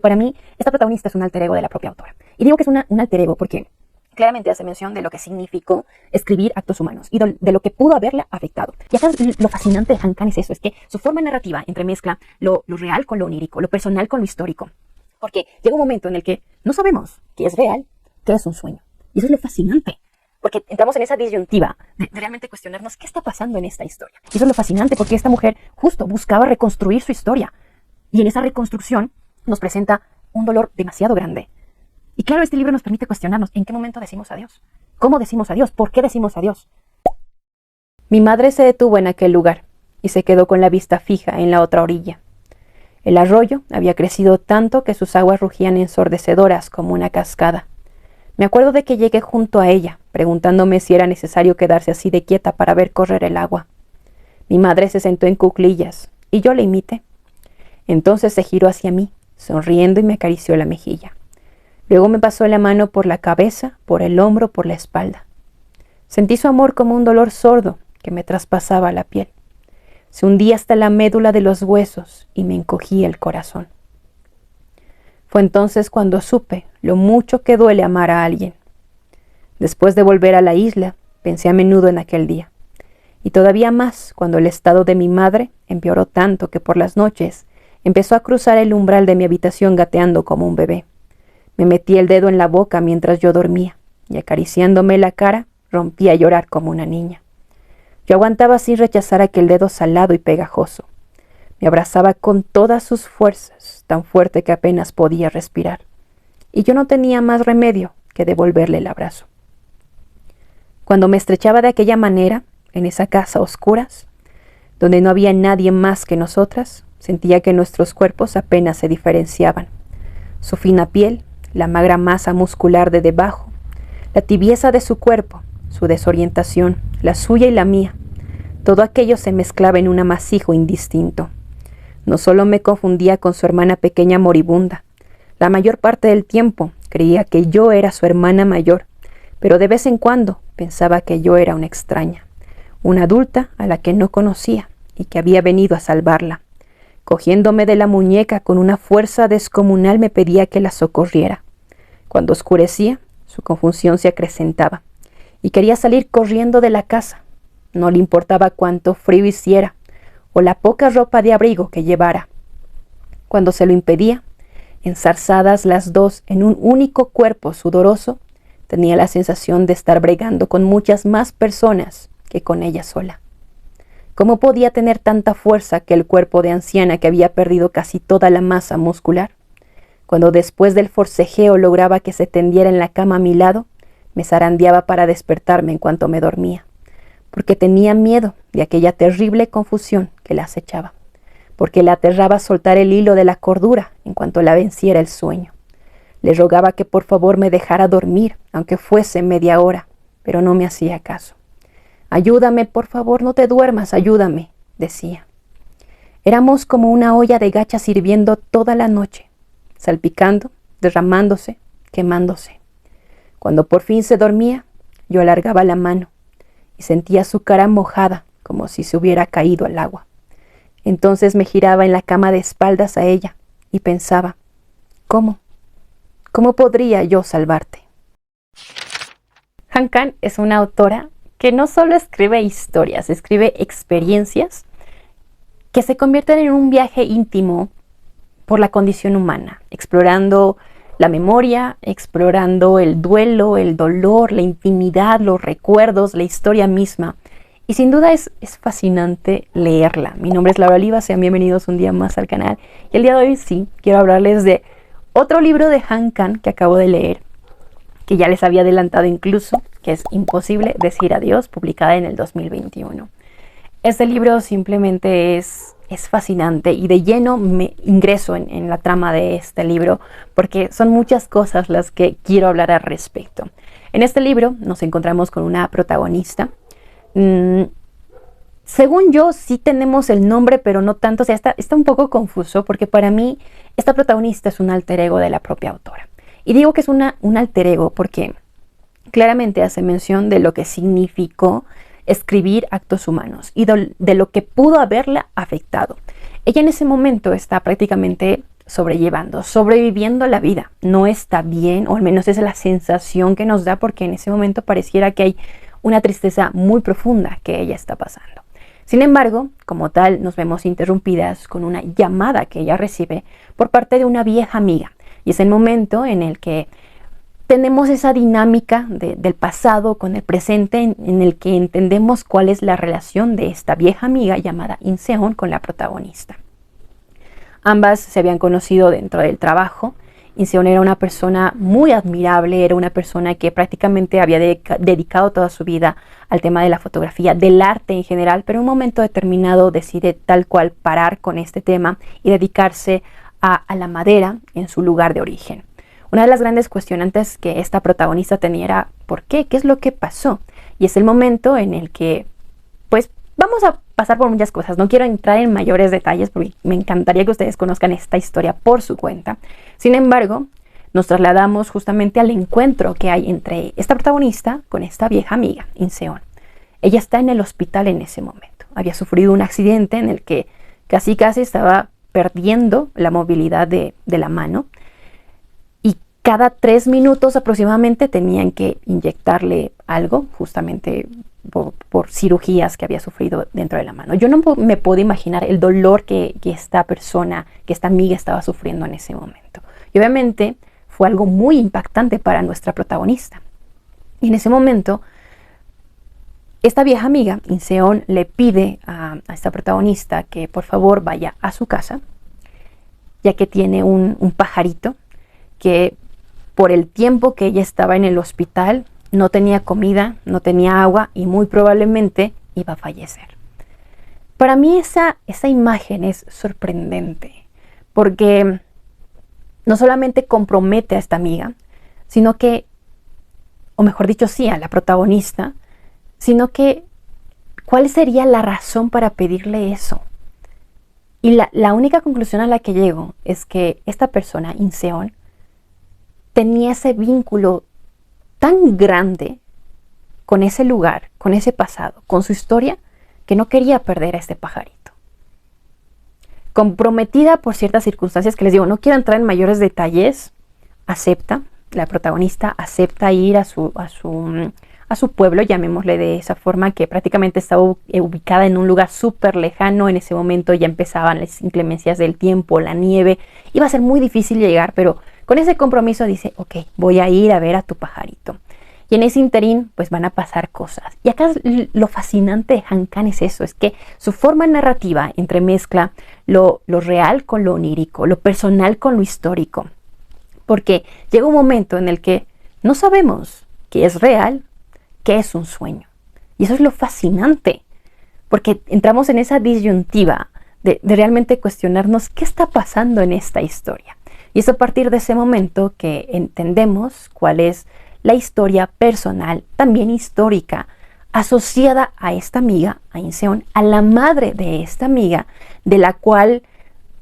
Para mí, esta protagonista es un alter ego de la propia autora. Y digo que es un alter ego porque claramente hace mención de lo que significó escribir Actos Humanos y de lo que pudo haberla afectado. Y acá lo fascinante de Han Kang es eso, es que su forma narrativa entremezcla lo real con lo onírico, lo personal con lo histórico. Porque llega un momento en el que no sabemos qué es real, qué es un sueño. Y eso es lo fascinante. Porque entramos en esa disyuntiva de realmente cuestionarnos qué está pasando en esta historia. Y eso es lo fascinante porque esta mujer justo buscaba reconstruir su historia. Y en esa reconstrucción nos presenta un dolor demasiado grande. Y claro, este libro nos permite cuestionarnos en qué momento decimos adiós. ¿Cómo decimos adiós? ¿Por qué decimos adiós? Mi madre se detuvo en aquel lugar y se quedó con la vista fija en la otra orilla. El arroyo había crecido tanto que sus aguas rugían ensordecedoras como una cascada. Me acuerdo de que llegué junto a ella, preguntándome si era necesario quedarse así de quieta para ver correr el agua. Mi madre se sentó en cuclillas y yo la imité. Entonces se giró hacia mí, sonriendo, y me acarició la mejilla. Luego me pasó la mano por la cabeza, por el hombro, por la espalda. Sentí su amor como un dolor sordo que me traspasaba la piel. Se hundía hasta la médula de los huesos y me encogía el corazón. Fue entonces cuando supe lo mucho que duele amar a alguien. Después de volver a la isla, pensé a menudo en aquel día. Y todavía más cuando el estado de mi madre empeoró tanto que por las noches empezó a cruzar el umbral de mi habitación gateando como un bebé. Me metí el dedo en la boca mientras yo dormía y acariciándome la cara rompí a llorar como una niña. Yo aguantaba sin rechazar aquel dedo salado y pegajoso. Me abrazaba con todas sus fuerzas, tan fuerte que apenas podía respirar. Y yo no tenía más remedio que devolverle el abrazo. Cuando me estrechaba de aquella manera, en esa casa a oscuras, donde no había nadie más que nosotras, sentía que nuestros cuerpos apenas se diferenciaban. Su fina piel, la magra masa muscular de debajo, la tibieza de su cuerpo, su desorientación, la suya y la mía, todo aquello se mezclaba en un amasijo indistinto. No solo me confundía con su hermana pequeña moribunda, la mayor parte del tiempo creía que yo era su hermana mayor, pero de vez en cuando pensaba que yo era una extraña, una adulta a la que no conocía y que había venido a salvarla. Cogiéndome de la muñeca con una fuerza descomunal me pedía que la socorriera. Cuando oscurecía, su confusión se acrecentaba y quería salir corriendo de la casa. No le importaba cuánto frío hiciera o la poca ropa de abrigo que llevara. Cuando se lo impedía, enzarzadas las dos en un único cuerpo sudoroso, tenía la sensación de estar bregando con muchas más personas que con ella sola. ¿Cómo podía tener tanta fuerza aquel cuerpo de anciana que había perdido casi toda la masa muscular? Cuando después del forcejeo lograba que se tendiera en la cama a mi lado, me zarandeaba para despertarme en cuanto me dormía, porque tenía miedo de aquella terrible confusión que la acechaba, porque le aterraba soltar el hilo de la cordura en cuanto la venciera el sueño. Le rogaba que por favor me dejara dormir, aunque fuese media hora, pero no me hacía caso. «Ayúdame, por favor, no te duermas, ayúdame», decía. Éramos como una olla de gachas hirviendo toda la noche, salpicando, derramándose, quemándose. Cuando por fin se dormía, yo alargaba la mano y sentía su cara mojada como si se hubiera caído al agua. Entonces me giraba en la cama de espaldas a ella y pensaba, ¿cómo podría yo salvarte? Han Kang es una autora que no solo escribe historias, escribe experiencias que se convierten en un viaje íntimo por la condición humana, explorando la memoria, explorando el duelo, el dolor, la intimidad, los recuerdos, la historia misma. Y sin duda es fascinante leerla. Mi nombre es Laura Oliva, sean bienvenidos un día más al canal. Y el día de hoy sí, quiero hablarles de otro libro de Han Kang que acabo de leer, que ya les había adelantado incluso, que es Imposible decir adiós, publicada en el 2021. Este libro simplemente es fascinante y de lleno me ingreso en la trama de este libro porque son muchas cosas las que quiero hablar al respecto. En este libro nos encontramos con una protagonista. Según yo sí tenemos el nombre, pero no tanto. O sea, está un poco confuso porque para mí esta protagonista es un alter ego de la propia autora. Y digo que es un alter ego porque claramente hace mención de lo que significó escribir Actos Humanos y de lo que pudo haberla afectado. Ella en ese momento está prácticamente sobrellevando, sobreviviendo la vida. No está bien, o al menos esa es la sensación que nos da, porque en ese momento pareciera que hay una tristeza muy profunda que ella está pasando. Sin embargo, como tal, nos vemos interrumpidas con una llamada que ella recibe por parte de una vieja amiga. Y es el momento en el que tenemos esa dinámica del pasado con el presente, en el que entendemos cuál es la relación de esta vieja amiga llamada Inseon con la protagonista. Ambas se habían conocido dentro del trabajo. Inseon era una persona muy admirable, era una persona que prácticamente había dedicado toda su vida al tema de la fotografía, del arte en general, pero en un momento determinado decide tal cual parar con este tema y dedicarse a la madera en su lugar de origen. Una de las grandes cuestionantes que esta protagonista tenía era ¿por qué? ¿Qué es lo que pasó? Y es el momento en el que, pues, vamos a pasar por muchas cosas. No quiero entrar en mayores detalles porque me encantaría que ustedes conozcan esta historia por su cuenta. Sin embargo, nos trasladamos justamente al encuentro que hay entre esta protagonista con esta vieja amiga, Inseon. Ella está en el hospital en ese momento. Había sufrido un accidente en el que casi estaba perdiendo la movilidad de la mano. Cada 3 minutos aproximadamente tenían que inyectarle algo, justamente por cirugías que había sufrido dentro de la mano. Yo no me puedo imaginar el dolor que esta persona, que esta amiga estaba sufriendo en ese momento. Y obviamente fue algo muy impactante para nuestra protagonista. Y en ese momento, esta vieja amiga, Inseon, le pide a esta protagonista que por favor vaya a su casa, ya que tiene un pajarito que por el tiempo que ella estaba en el hospital, no tenía comida, no tenía agua y muy probablemente iba a fallecer. Para mí esa imagen es sorprendente, porque no solamente compromete a esta amiga, sino que, o mejor dicho, sí, a la protagonista, sino que, ¿cuál sería la razón para pedirle eso? Y la única conclusión a la que llego es que esta persona, Inseon, tenía ese vínculo tan grande con ese lugar, con ese pasado, con su historia, que no quería perder a este pajarito. Comprometida por ciertas circunstancias que les digo, no quiero entrar en mayores detalles, la protagonista acepta ir a su pueblo, llamémosle de esa forma, que prácticamente estaba ubicada en un lugar súper lejano. En ese momento ya empezaban las inclemencias del tiempo, la nieve, iba a ser muy difícil llegar, pero con ese compromiso dice, ok, voy a ir a ver a tu pajarito. Y en ese interín, pues van a pasar cosas. Y acá lo fascinante de Han Kang es eso, es que su forma narrativa entremezcla lo real con lo onírico, lo personal con lo histórico. Porque llega un momento en el que no sabemos qué es real, qué es un sueño. Y eso es lo fascinante, porque entramos en esa disyuntiva de realmente cuestionarnos qué está pasando en esta historia. Y es a partir de ese momento que entendemos cuál es la historia personal, también histórica, asociada a esta amiga, a Inseon, a la madre de esta amiga, de la cual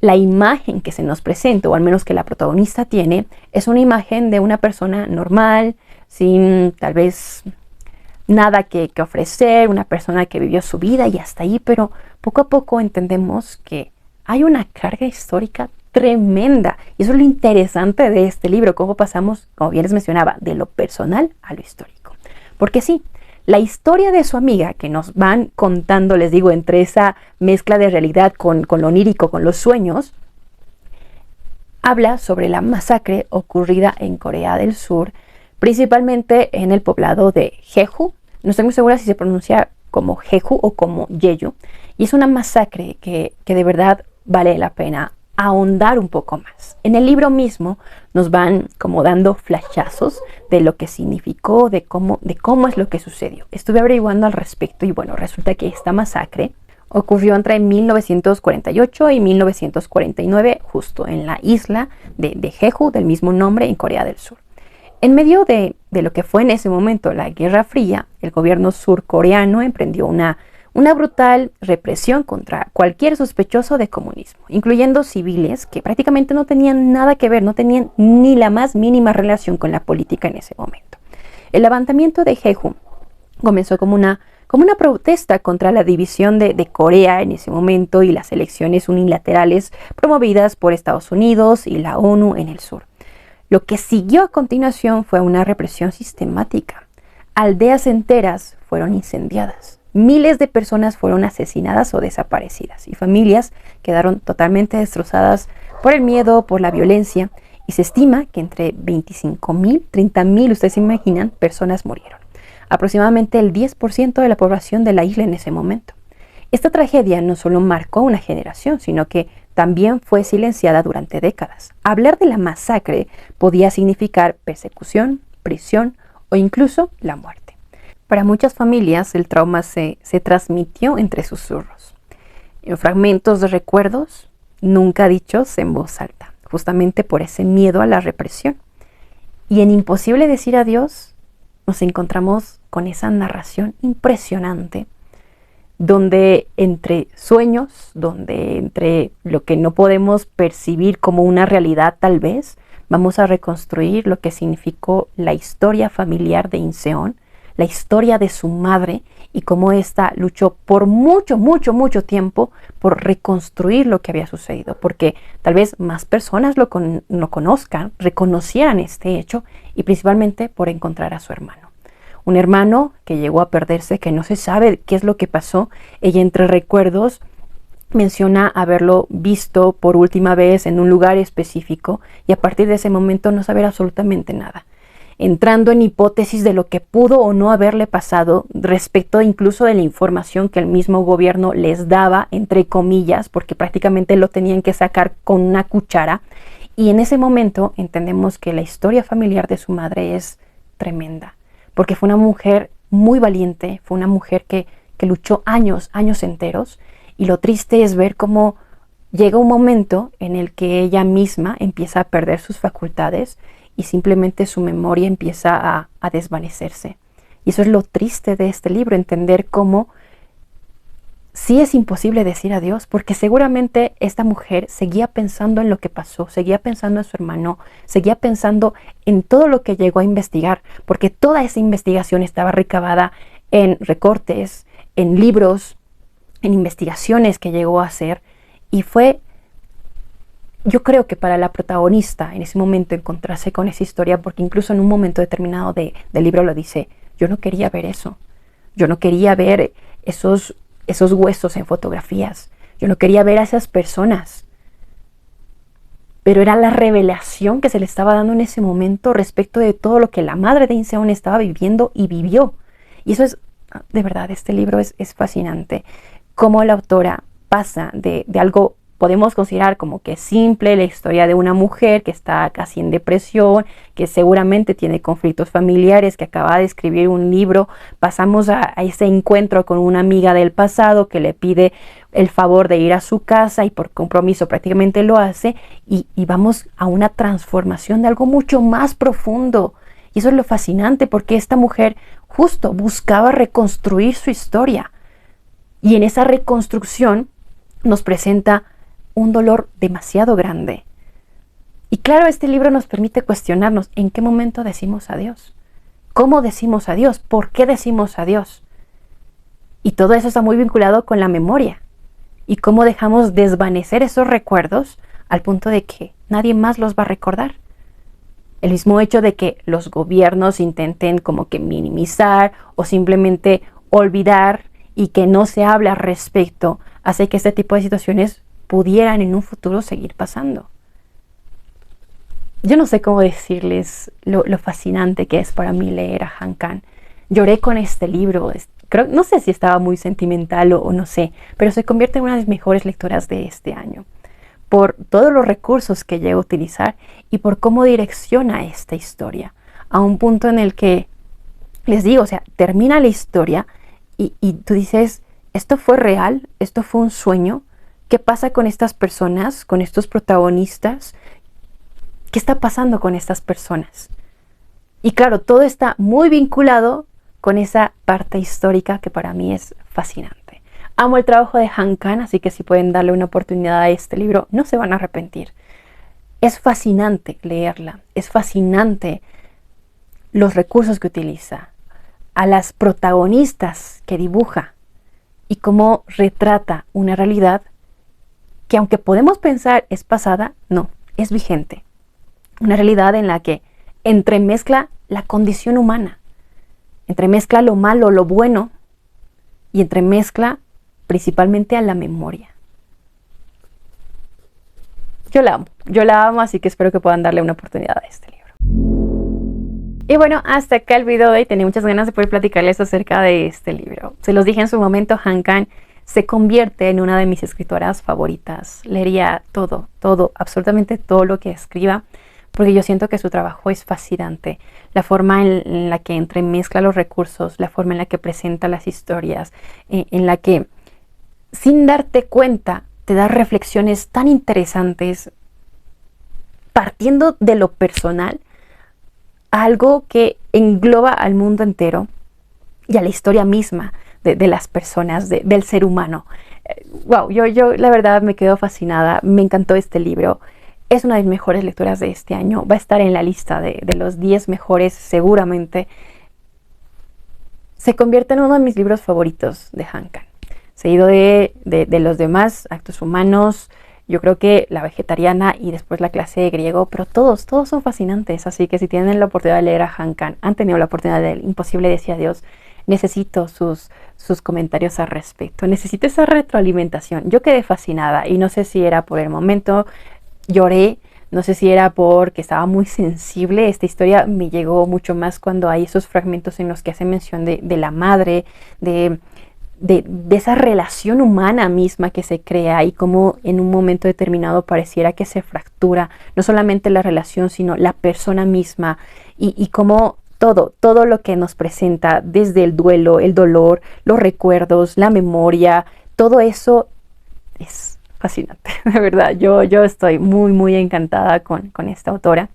la imagen que se nos presenta, o al menos que la protagonista tiene, es una imagen de una persona normal, sin tal vez nada que ofrecer, una persona que vivió su vida y hasta ahí, pero poco a poco entendemos que hay una carga histórica tremenda. Y eso es lo interesante de este libro, cómo pasamos, como bien les mencionaba, de lo personal a lo histórico. Porque sí, la historia de su amiga que nos van contando, les digo, entre esa mezcla de realidad con lo onírico, con los sueños, habla sobre la masacre ocurrida en Corea del Sur, principalmente en el poblado de Jeju. No estoy muy segura si se pronuncia como Jeju o como Jeju. Y es una masacre que de verdad vale la pena ahondar un poco más. En el libro mismo nos van como dando flashazos de lo que significó, de cómo es lo que sucedió. Estuve averiguando al respecto y bueno, resulta que esta masacre ocurrió entre 1948 y 1949, justo en la isla de Jeju, del mismo nombre, en Corea del Sur. En medio de lo que fue en ese momento la Guerra Fría, el gobierno surcoreano emprendió una brutal represión contra cualquier sospechoso de comunismo, incluyendo civiles que prácticamente no tenían nada que ver, no tenían ni la más mínima relación con la política en ese momento. El levantamiento de Jeju comenzó como una como una protesta contra la división de Corea en ese momento y las elecciones unilaterales promovidas por Estados Unidos y la ONU en el sur. Lo que siguió a continuación fue una represión sistemática. Aldeas enteras fueron incendiadas. Miles de personas fueron asesinadas o desaparecidas y familias quedaron totalmente destrozadas por el miedo, por la violencia, y se estima que entre 25.000, 30.000, ustedes se imaginan, personas murieron. Aproximadamente el 10% de la población de la isla en ese momento. Esta tragedia no solo marcó una generación, sino que también fue silenciada durante décadas. Hablar de la masacre podía significar persecución, prisión o incluso la muerte. Para muchas familias el trauma se transmitió entre susurros, en fragmentos de recuerdos nunca dichos en voz alta, justamente por ese miedo a la represión. Y en Imposible decir adiós nos encontramos con esa narración impresionante, donde entre sueños, donde entre lo que no podemos percibir como una realidad tal vez, vamos a reconstruir lo que significó la historia familiar de Inseon, la historia de su madre y cómo ésta luchó por mucho tiempo por reconstruir lo que había sucedido, porque tal vez más personas lo conozcan, reconocieran este hecho y principalmente por encontrar a su hermano. Un hermano que llegó a perderse, que no se sabe qué es lo que pasó. Ella entre recuerdos menciona haberlo visto por última vez en un lugar específico y a partir de ese momento no saber absolutamente nada, entrando en hipótesis de lo que pudo o no haberle pasado respecto incluso de la información que el mismo gobierno les daba, entre comillas, porque prácticamente lo tenían que sacar con una cuchara. Y en ese momento entendemos que la historia familiar de su madre es tremenda, porque fue una mujer muy valiente, fue una mujer que luchó años enteros, y lo triste es ver cómo llega un momento en el que ella misma empieza a perder sus facultades y simplemente su memoria empieza a desvanecerse. Y eso es lo triste de este libro, entender cómo sí es imposible decir adiós, porque seguramente esta mujer seguía pensando en lo que pasó, seguía pensando en su hermano, seguía pensando en todo lo que llegó a investigar, porque toda esa investigación estaba recabada en recortes, en libros, en investigaciones que llegó a hacer, y fue, yo creo que para la protagonista en ese momento encontrarse con esa historia, porque incluso en un momento determinado del libro lo dice, yo no quería ver eso, yo no quería ver esos huesos en fotografías, yo no quería ver a esas personas, pero era la revelación que se le estaba dando en ese momento respecto de todo lo que la madre de Inseon estaba viviendo y vivió. Y eso es, de verdad, este libro es fascinante, cómo la autora pasa de algo, podemos considerar como que simple, la historia de una mujer que está casi en depresión, que seguramente tiene conflictos familiares, que acaba de escribir un libro. Pasamos a ese encuentro con una amiga del pasado que le pide el favor de ir a su casa y por compromiso prácticamente lo hace, y vamos a una transformación de algo mucho más profundo. Y eso es lo fascinante, porque esta mujer justo buscaba reconstruir su historia, y en esa reconstrucción nos presenta un dolor demasiado grande. Y claro, este libro nos permite cuestionarnos en qué momento decimos adiós, cómo decimos adiós, por qué decimos adiós. Y todo eso está muy vinculado con la memoria y cómo dejamos desvanecer esos recuerdos al punto de que nadie más los va a recordar. El mismo hecho de que los gobiernos intenten como que minimizar o simplemente olvidar y que no se hable al respecto hace que este tipo de situaciones pudieran en un futuro seguir pasando. Yo no sé cómo decirles lo fascinante que es para mí leer a Han Kang. Lloré con este libro, no sé si estaba muy sentimental o no sé, pero se convierte en una de las mejores lecturas de este año, por todos los recursos que llega a utilizar y por cómo direcciona esta historia, a un punto en el que, les digo, o sea, termina la historia y tú dices, ¿esto fue real? ¿Esto fue un sueño? ¿Qué pasa con estas personas, con estos protagonistas? ¿Qué está pasando con estas personas? Y claro, todo está muy vinculado con esa parte histórica que para mí es fascinante. Amo el trabajo de Han Kang, así que si pueden darle una oportunidad a este libro, no se van a arrepentir. Es fascinante leerla, es fascinante los recursos que utiliza. a las protagonistas que dibuja y cómo retrata una realidad que, aunque podemos pensar es pasada, no, es vigente. Una realidad en la que entremezcla la condición humana, entremezcla lo malo, lo bueno, y entremezcla principalmente a la memoria. Yo la amo, así que espero que puedan darle una oportunidad a este libro. Y bueno, hasta acá el video de hoy. Tenía muchas ganas de poder platicarles acerca de este libro. Se los dije en su momento, Han Kang se convierte en una de mis escritoras favoritas. Leería todo, absolutamente todo lo que escriba, porque yo siento que su trabajo es fascinante. La forma en la que entremezcla los recursos, la forma en la que presenta las historias, en la que, sin darte cuenta, te da reflexiones tan interesantes, partiendo de lo personal, a algo que engloba al mundo entero y a la historia misma de las personas, del ser humano. Wow, yo la verdad me quedo fascinada, me encantó este libro. Es una de mis mejores lecturas de este año, va a estar en la lista de los 10 mejores seguramente. Se convierte en uno de mis libros favoritos de Han Kang, seguido de los demás, Actos Humanos, yo creo que La Vegetariana y después La Clase de Griego, pero todos son fascinantes, así que si tienen la oportunidad de leer a Han Kang, han tenido la oportunidad de Imposible decía Dios, necesito sus comentarios al respecto, necesito esa retroalimentación. Yo quedé fascinada y no sé si era por el momento, lloré, no sé si era porque estaba muy sensible. Esta historia me llegó mucho más cuando hay esos fragmentos en los que hace mención de la madre, de esa relación humana misma que se crea y cómo en un momento determinado pareciera que se fractura, no solamente la relación, sino la persona misma y cómo todo lo que nos presenta, desde el duelo, el dolor, los recuerdos, la memoria, todo eso es fascinante, de verdad. Yo estoy muy encantada con esta autora.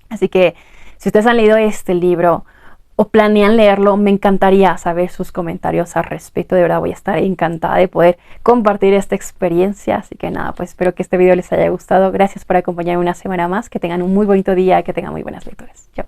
Así que si ustedes han leído este libro o planean leerlo, me encantaría saber sus comentarios al respecto. De verdad voy a estar encantada de poder compartir esta experiencia. Así que nada, pues espero que este video les haya gustado. Gracias por acompañarme una semana más. Que tengan un muy bonito día, que tengan muy buenas lecturas. Chao.